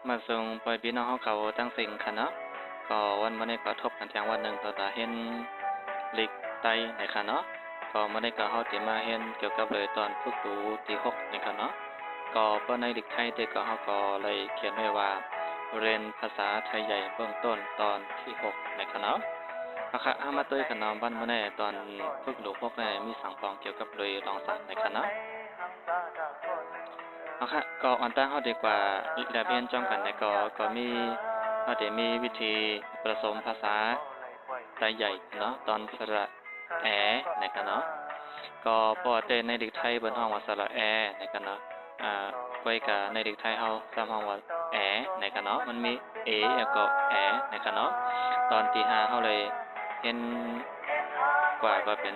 มาส่งปล่อยพี่น้องเขาตั้งสิ่งค่ะเนาะก็วันนี้ก็ทบกันแทงวันหนึ่งต่อตาเห็นลิกไตในค่ะเนาะก็วันนี้ก็เขาจะมาเห็นเกี่ยวกับเลยตอนฝึกดูที่6ในค่ะเนาะก็เปิ้นในลิกไทยเด็กก็เขาก็เลยเขียนไว้ว่าเรียนภาษาไทยใหญ่เบื้องต้นตอนที่6ในค่ะเนาะเอาค่ะเอามาตัวกันเนาะวันนี้ตอนฝึกดูพวกนี้มีสังปองเกี่ยวกับเลยลองสั่งในค่ะเนาะ เอาค่ะก็อันตั้งเขาดีกว่าแลบเรียนจ้องกันในก็มีเขาจะมีวิธีผสมภาษาไทยใหญ่เนาะตอนสระแอในกันเนาะก็ปอเตในเด็กไทยบนห้องว่าสระแอในกันเนาะก้อยกับในเด็กไทยเขาซ้ำห้องว่าแอในกันเนาะมันมีเอแล้วก็แอในกันเนาะตอนที่5เขาเลยเห็นกว่าก็เป็น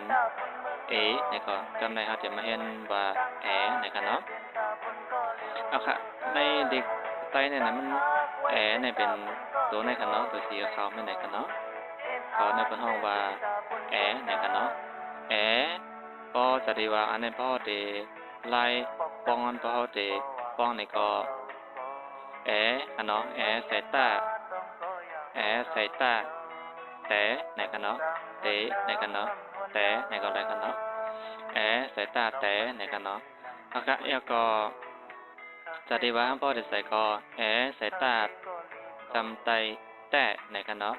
เอในก็กำในเขาจะมาเห็นว่าแอในกันเนาะ เอาค่ะในเด็กไตเนี่ยนะมันเนี่ยเป็นตัวในกันเนาะตัวสีขาวไม่ในกันเนาะก็ในเป็นห้องว่าในกันเนาะพอจะดีว่าอันนี้พอเดไล่ป้องพอเดป้องในก็อันเนาะใส่ตาใส่ตาแต่ในกันเนาะเตในกันเนาะแต่ในก็อะไรกันเนาะใส่ตาแต่ในกันเนาะเอาค่ะแล้วก็จะดีว่าพ่อจะใส่ก็ใส่ตาจำไตแต่ในกันเนาะ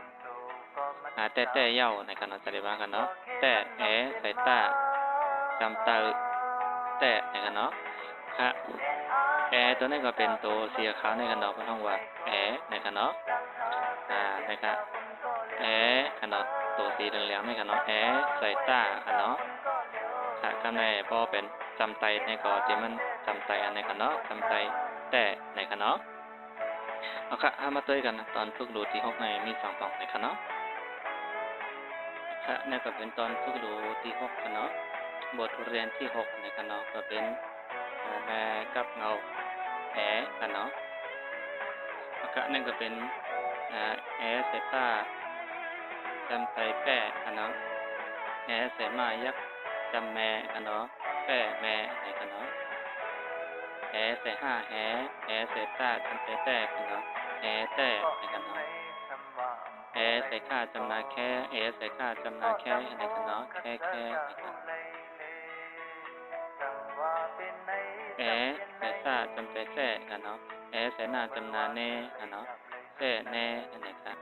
แต่เย้าในกันเนาะจะดีว่ากันเนาะแต่ใส่ตาจำไตแต่ในกันเนาะค่ะตัวนี้ก็เป็นตัวสีขาวในกันเนาะเป็นห้องว่าในกันเนาะในกันกันเนาะตัวสีเหลืองๆในกันเนาะใส่ตากันเนาะค่ะข้างในพอเป็นจำไตในก็ที่มันจำไตอันในกันเนาะจำไตแต่ในกันเนาะเอาค่ะมาตัวกันตอนฝึกดูที่6ในมี2ตอนในกันเนาะค่ะนี่ก็เป็นตอนฝึกดูที่6กันเนาะบทเรียนที่6ในกันเนาะก็เป็นแม่กับเงากันเนาะเอาค่ะนี่ก็เป็นเซต้าจำไตแปะกันเนาะเสมายักจำแม่กันเนาะแปะแม่ในกันเนาะใส่ห้าใส่ตาจำแต่กันเนาะแต่ในกันเนาะใส่ค่าจำนาแค่ใส่ค่าจำนาแค่ในกันเนาะแค่ในกันใส่ซาจำแต่กันเนาะใส่หน้าจำนาแน่กันเนาะแน่ในกัน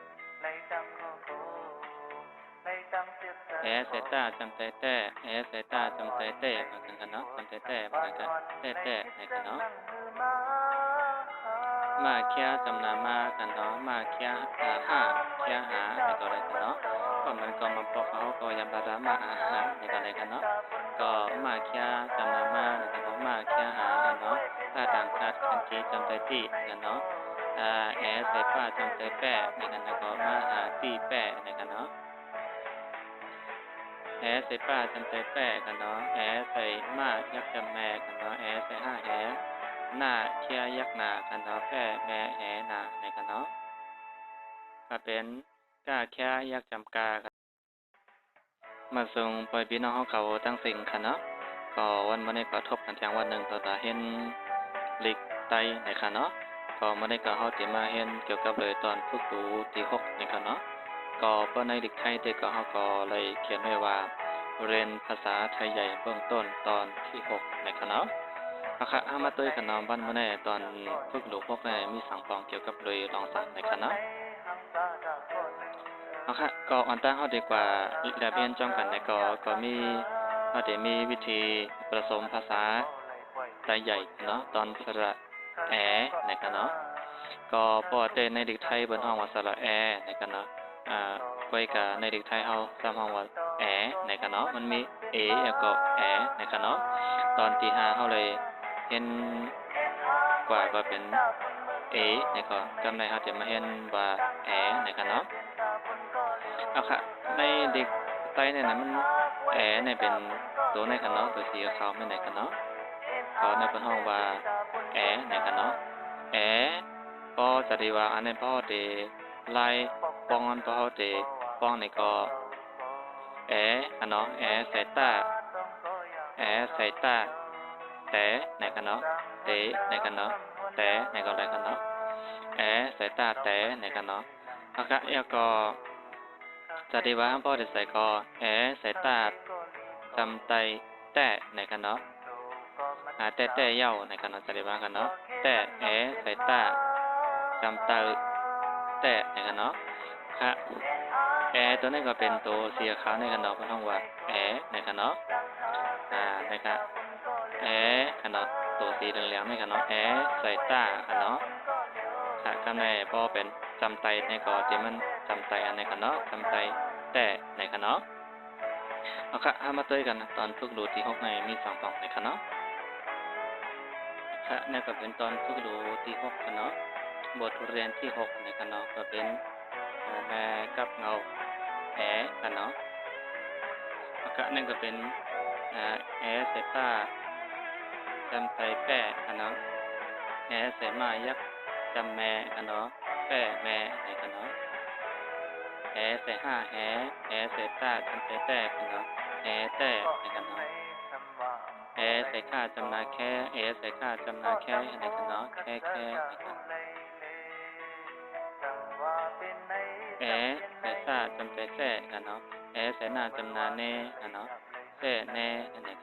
ใส่ตาจำแต่ใส่ตาจำแต่เหมือนกันเนาะจำแต่เหมือนกันแต่ในกันเนาะมาเคียจำนามากันเนาะมาเคียห้าเคียหาในก็อะไรกันเนาะก็มันก็มาพบเขาก็ยำบารามาอาหารในก็อะไรกันเนาะก็มาเคียจำนามาในกันเนาะมาเคียหากันเนาะถ้าต่างชาติคันจีจำตีกันเนาะใส่ป้าจำแปะในกันแล้วก็มาหาตีแปะในกันเนาะใส่ป้าจำแปะกันเนาะใส่มายักจำแม่กันเนาะใส่ห้าหน้าเคียยักหนากันเนาะแป้แม่หนาในกันเนาะก็เป็นก้าเคียยักจำกามาส่งปล่อยพี่น้องเขาตั้งสิ่งค่ะเนาะก็วันนี้ก็ทบกันแทงวันหนึ่งต่อตาเห็นลิกไตในค่ะเนาะก็วันนี้ก็เขาจะมาเห็นเกี่ยวกับเลยตอนฝึกดูที่6ในค่ะเนาะก็เปิ้นในลิกไทยเด็กก็เขาก็เลยเขียนไว้ว่าเรียนภาษาไทยใหญ่เบื้องต้นตอนที่6ในค่ะเนาะเอาค่ะเอามาตัวกันเนาะวันนี้ตอนฝึกดูพวกนี้มีสังปองเกี่ยวกับเลยลองสั่งในค่ะเนาะเอาค่ะก็อันตั้งเขาดีกว่าแลบเรียนจ้องกันในก็มีเขาจะมีวิธีผสมภาษาไทยใหญ่เนาะตอนสระในกันเนาะก็ปอเตในเด็กไทยบนห้องว่าสระในกันเนาะก้อยกับในเด็กไทยเขาซ้ำห้องว่าในกันเนาะมันมีแล้วก็ในกันเนาะตอนที่5เขาเลยเห็นกว่าก็เป็นในก็กำในเขาจะมาเห็นว่าในกันเนาะเอาค่ะในเด็กไตเนี่ยนะมันเนี่ยเป็นตัวในกันเนาะตัวสีขาวไม่ในกันเนาะก็ในเป็นห้องว่าในกันเนาะพอจะดีว่าอันนี้พ่อเดไล่ป้องพอเดป้องในก็อันเนาะใส่ตาใส่ตาแต่ในกันเนาะเตในกันเนาะแต่ในก็อะไรกันเนาะ แอใส่ตาแต่ในกันเนาะเอาค่ะแล้วก็จะได้ว่าพ่อได้ใส่ก็แอใส่ตาจำไตแต่ในกันเนาะแต่เย้าในกันเนาะจะได้ว่ากันเนาะแต่แอใส่ตาจำไตแต่ในกันเนาะค่ะแอตัวนี้ก็เป็นตัวสีขาวในกันเนาะเพราะต้องว่าแอในกันเนาะนะครับแอกันเนาะตัวสีเหลืองๆในกันเนาะแอใส่ตากันเนาะค่ะข้างในพอเป็นจำไตในก็ที่มันจำไตอันในกันเนาะจำไตแต่ในกันเนาะเอาค่ะมาตัวกันนะตอนฝึกรู้ที่6ในมี2ตอนในกันเนาะค่ะนี่ก็เป็นตอนฝึกรู้ที่6กันเนาะบทเรียนที่6ในกันเนาะก็เป็นแม่กับเงาแอกันเนาะเอาค่ะนั่นก็เป็นแอใส่ตาจำไตแป้กันเนาะแอใส่มายักจำแม่กันเนาะแป้แม่ในกันเนาะแอใส่แอใส่ตาจำไตแต่กันเนาะแอแต่ในกันเนาะแอใส่ข้าจำนาแค่แอใส่ข้าจำนาแค่ในกันเนาะแค่ในกันแอใส่ตาจำไตแต่กันเนาะแอใส่หน้าจำนาแน่กันเนาะแต่แน่ในกัน